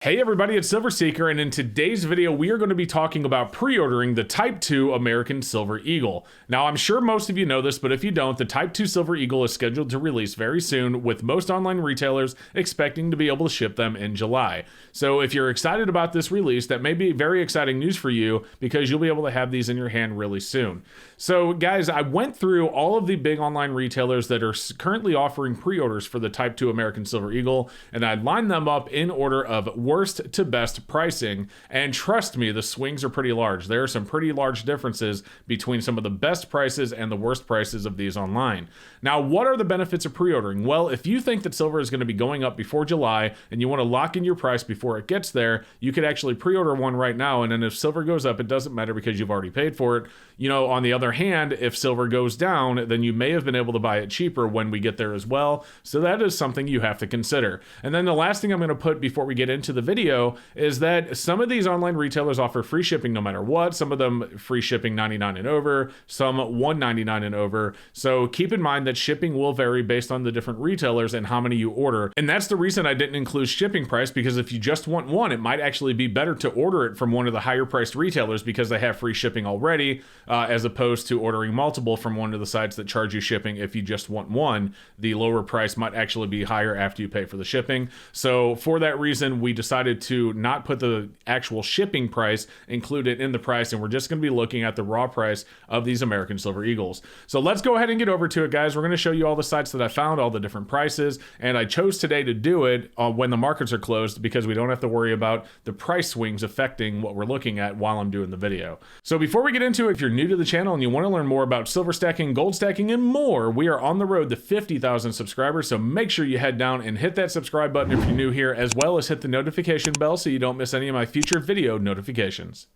Hey everybody, it's Silver Seeker, and in today's video, we are going to be talking about pre-ordering the Type 2 American Silver Eagle. Now, I'm sure most of you know this, but if you don't, the Type 2 Silver Eagle is scheduled to release very soon, with most online retailers expecting to be able to ship them in July. So if you're excited about this release, that may be very exciting news for you, because you'll be able to have these in your hand really soon. So guys, I went through all of the big online retailers that are currently offering pre-orders for the Type 2 American Silver Eagle, and I lined them up in order of worst to best pricing, and trust me, the swings are pretty large. There are some pretty large differences between some of the best prices and the worst prices of these online. Now, what are the benefits of pre-ordering? Well, if you think that silver is going to be going up before July and you want to lock in your price before it gets there, you could actually pre-order one right now, and then if silver goes up, it doesn't matter because you've already paid for it. You know, on the other hand, if silver goes down, then you may have been able to buy it cheaper when we get there as well. So that is something you have to consider. And then the last thing I'm going to put before we get into the video is that some of these online retailers offer free shipping no matter what. Some of them free shipping $99 and over, some $199 and over. So keep in mind that shipping will vary based on the different retailers and how many you order. And that's the reason I didn't include shipping price, because if you just want one, it might actually be better to order it from one of the higher priced retailers because they have free shipping already, as opposed to ordering multiple from one of the sites that charge you shipping. If you just want one, the lower price might actually be higher after you pay for the shipping. So for that reason, we decided to not put the actual shipping price included in the price, and we're just going to be looking at the raw price of these American Silver Eagles. So let's go ahead and get over to it, guys. We're going to show you all the sites that I found, all the different prices, and I chose today to do it when the markets are closed because we don't have to worry about the price swings affecting what we're looking at while I'm doing the video. So before we get into it, if you're new to the channel and you want to learn more about silver stacking, gold stacking, and more, we are on the road to 50,000 subscribers, so make sure you head down and hit that subscribe button if you're new here, as well as hit the notification bell so you don't miss any of my future video notifications.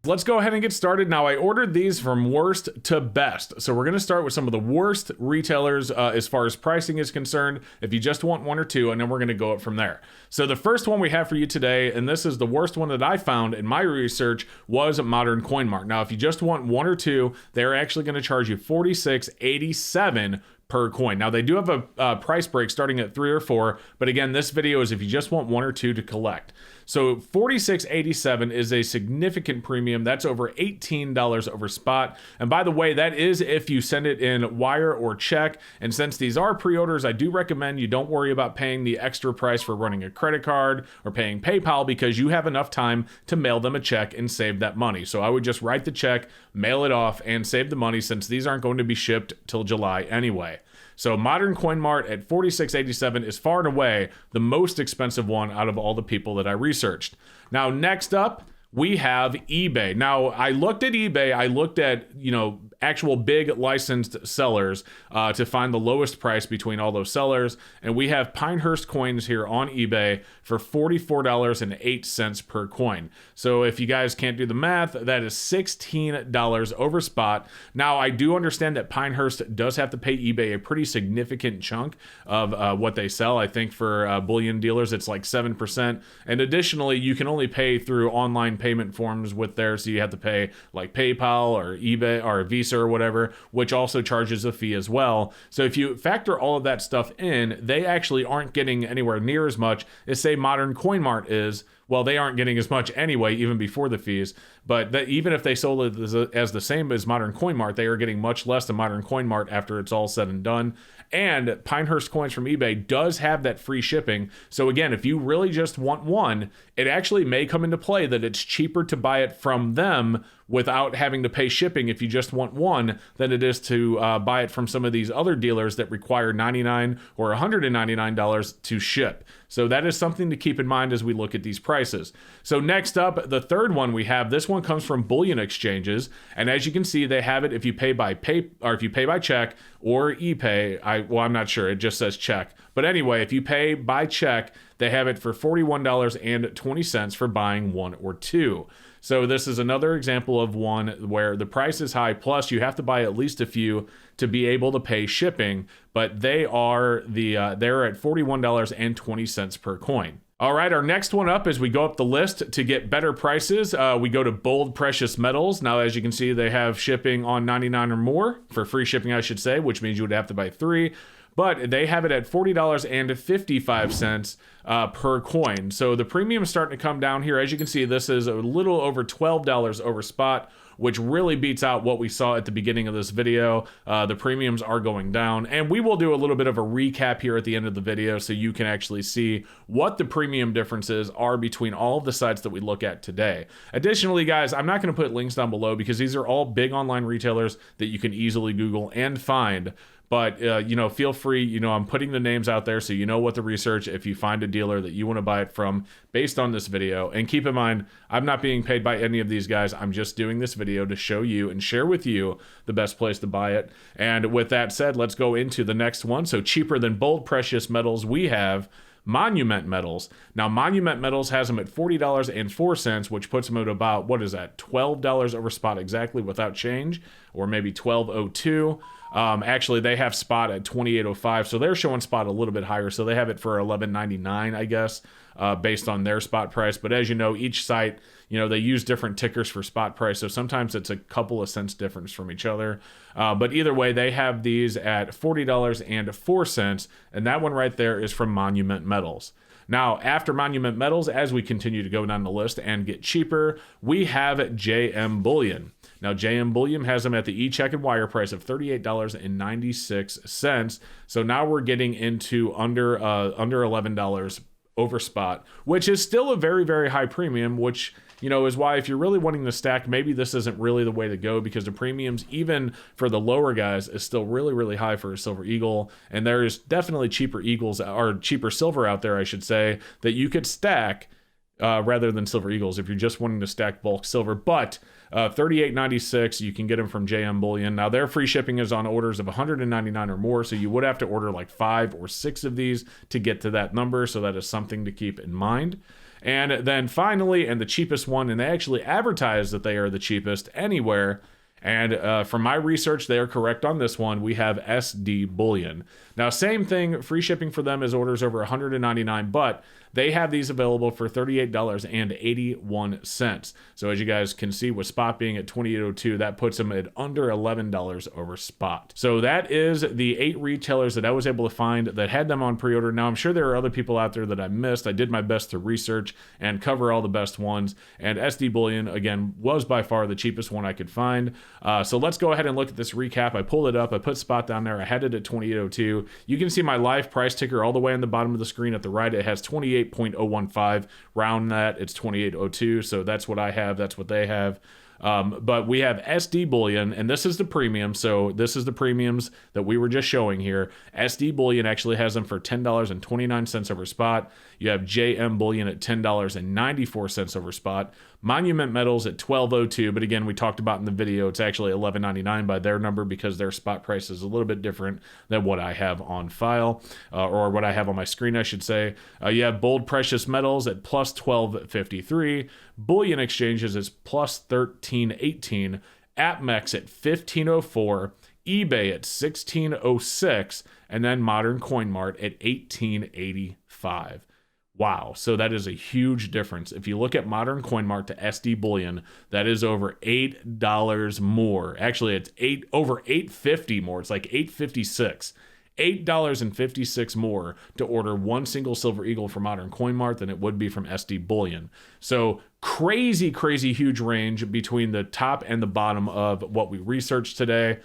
Let's go ahead and get started. Now, I ordered these from worst to best. So we're going to start with some of the worst retailers as far as pricing is concerned, if you just want one or two, and then we're going to go up from there. So the first one we have for you today, and this is the worst one that I found in my research, was Modern Coin Mart. Now, if you just want one or two, they're actually going to charge you $46.87 per coin. Now, they do have a price break starting at 3 or 4, but again, this video is if you just want one or two to collect. So $46.87 is a significant premium. That's over $18 over spot. And by the way, that is if you send it in wire or check. And since these are pre-orders, I do recommend you don't worry about paying the extra price for running a credit card or paying PayPal, because you have enough time to mail them a check and save that money. So I would just write the check, mail it off, and save the money, since these aren't going to be shipped till July anyway. So Modern Coin Mart at $46.87 is far and away the most expensive one out of all the people that I researched. Now, next up, we have eBay. Now, I looked at eBay, I looked at, actual big licensed sellers to find the lowest price between all those sellers. And we have Pinehurst coins here on eBay for $44.08 per coin. So if you guys can't do the math, that is $16 over spot. Now, I do understand that Pinehurst does have to pay eBay a pretty significant chunk of what they sell. I think for bullion dealers, it's like 7%. And additionally, you can only pay through online payment forms with theirs. So you have to pay like PayPal or eBay or Visa or whatever, which also charges a fee as well. So if you factor all of that stuff in, they actually aren't getting anywhere near as much as, say, Modern Coin Mart is. Well, they aren't getting as much anyway, even before the fees. But even if they sold it as the same as Modern Coin Mart, they are getting much less than Modern Coin Mart after it's all said and done. And Pinehurst Coins from eBay does have that free shipping. So again, if you really just want one, it actually may come into play that it's cheaper to buy it from them without having to pay shipping if you just want one than it is to buy it from some of these other dealers that require $99 or $199 to ship. So that is something to keep in mind as we look at these prices. So next up, the third one we have, this one comes from Bullion Exchanges, and as you can see, they have it if you pay by check or ePay. I'm not sure, it just says check. But anyway, if you pay by check, they have it for $41.20 for buying one or two. So this is another example of one where the price is high, plus you have to buy at least a few to be able to pay shipping, but they're at $41.20 per coin. All right, our next one up as we go up the list to get better prices, we go to Bold Precious Metals. Now, as you can see, they have shipping on 99 or more, for free shipping, I should say, which means you would have to buy 3. But they have it at $40.55 per coin. So the premium is starting to come down here. As you can see, this is a little over $12 over spot, which really beats out what we saw at the beginning of this video. The premiums are going down, and we will do a little bit of a recap here at the end of the video so you can actually see what the premium differences are between all of the sites that we look at today. Additionally, guys, I'm not going to put links down below because these are all big online retailers that you can easily Google and find. But, feel free, I'm putting the names out there so you know what to research if you find a dealer that you want to buy it from based on this video. And keep in mind, I'm not being paid by any of these guys. I'm just doing this video to show you and share with you the best place to buy it. And with that said, let's go into the next one. So cheaper than Bold Precious Metals, we have Monument Metals. Now, Monument Metals has them at $40.04, which puts them at about, what is that, $12 over spot exactly without change, or maybe $12.02. Actually, they have spot at $28.05, so they're showing spot a little bit higher. So they have it for $11.99, I guess, based on their spot price. But as you know, each site, they use different tickers for spot price, so sometimes it's a couple of cents difference from each other. But either way, they have these at $40.04, and that one right there is from Monument Metals. Now, after Monument Metals, as we continue to go down the list and get cheaper, we have JM Bullion. Now, JM Bullion has them at the e-check and wire price of $38.96. So now we're getting into under $11 over spot, which is still a very, very high premium, which, is why if you're really wanting to stack, maybe this isn't really the way to go, because the premiums, even for the lower guys, is still really, really high for a Silver Eagle. And there's definitely cheaper Eagles, or cheaper silver out there, I should say, that you could stack rather than Silver Eagles if you're just wanting to stack bulk silver. But $38.96, you can get them from JM Bullion. Now, their free shipping is on orders of $199 or more, so you would have to order like 5 or 6 of these to get to that number, so that is something to keep in mind. And then finally, and the cheapest one, and they actually advertise that they are the cheapest anywhere, and from my research, they are correct on this one. We have SD Bullion. Now, same thing, free shipping for them is orders over $199, but they have these available for $38.81. So as you guys can see, with spot being at $28.02, that puts them at under $11 over spot. So that is the 8 retailers that I was able to find that had them on pre-order. Now, I'm sure there are other people out there that I missed. I did my best to research and cover all the best ones. And SD Bullion, again, was by far the cheapest one I could find. So let's go ahead and look at this recap. I pulled it up. I put spot down there. I had it at $28.02. You can see my live price ticker all the way on the bottom of the screen at the right. It has 28.015. Round that, it's 28.02. So that's what I have. That's what they have. But we have SD Bullion, and this is the premium. So this is the premiums that we were just showing here. SD Bullion actually has them for $10.29 over spot. You have JM Bullion at $10.94 over spot. Monument Metals at $12.02, but again, we talked about in the video, it's actually $11.99 by their number because their spot price is a little bit different than what I have on file, or what I have on my screen, I should say. You have Bold Precious Metals at plus $12.53. Bullion Exchanges is plus $13.18. APMEX at $15.04. eBay at $16.06. And then Modern Coin Mart at $18.85. Wow, so that is a huge difference. If you look at Modern Coin Mart to SD Bullion, that is over $8 more. Actually, it's over $8.50 more. It's like $8.56. $8.56 more to order one single Silver Eagle from Modern Coin Mart than it would be from SD Bullion. So crazy, crazy huge range between the top and the bottom of what we researched today.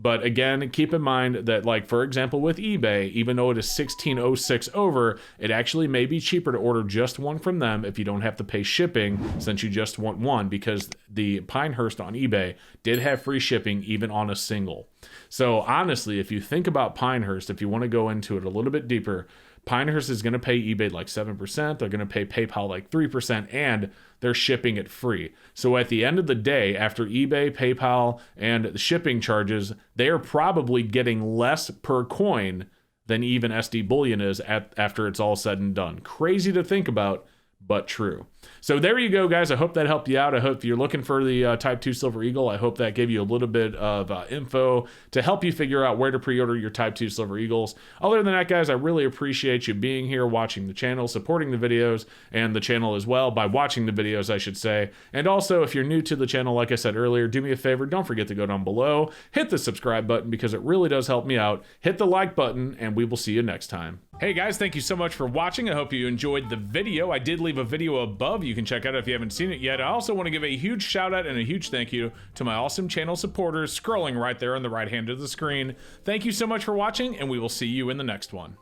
But again, keep in mind that, like, for example, with eBay, even though it is $16.06 over, it actually may be cheaper to order just one from them if you don't have to pay shipping, since you just want one, because the Pinehurst on eBay did have free shipping even on a single. So honestly, if you think about Pinehurst, if you want to go into it a little bit deeper, Pinehurst is going to pay eBay like 7%. They're going to pay PayPal like 3%, and they're shipping it free. So at the end of the day, after eBay, PayPal, and the shipping charges, they are probably getting less per coin than even SD Bullion is after it's all said and done. Crazy to think about, but true. So there you go, guys. I hope that helped you out. I hope you're looking for the Type 2 Silver Eagle. I hope that gave you a little bit of info to help you figure out where to pre-order your Type 2 Silver Eagles. Other than that, guys, I really appreciate you being here, watching the channel, supporting the videos, and the channel as well by watching the videos, I should say. And also, if you're new to the channel, like I said earlier, do me a favor. Don't forget to go down below, hit the subscribe button because it really does help me out. Hit the like button, and we will see you next time. Hey guys, thank you so much for watching. I hope you enjoyed the video. I did leave a video above. You can check out if you haven't seen it yet. I also want to give a huge shout out and a huge thank you to my awesome channel supporters scrolling right there on the right hand of the screen. Thank you so much for watching, and we will see you in the next one.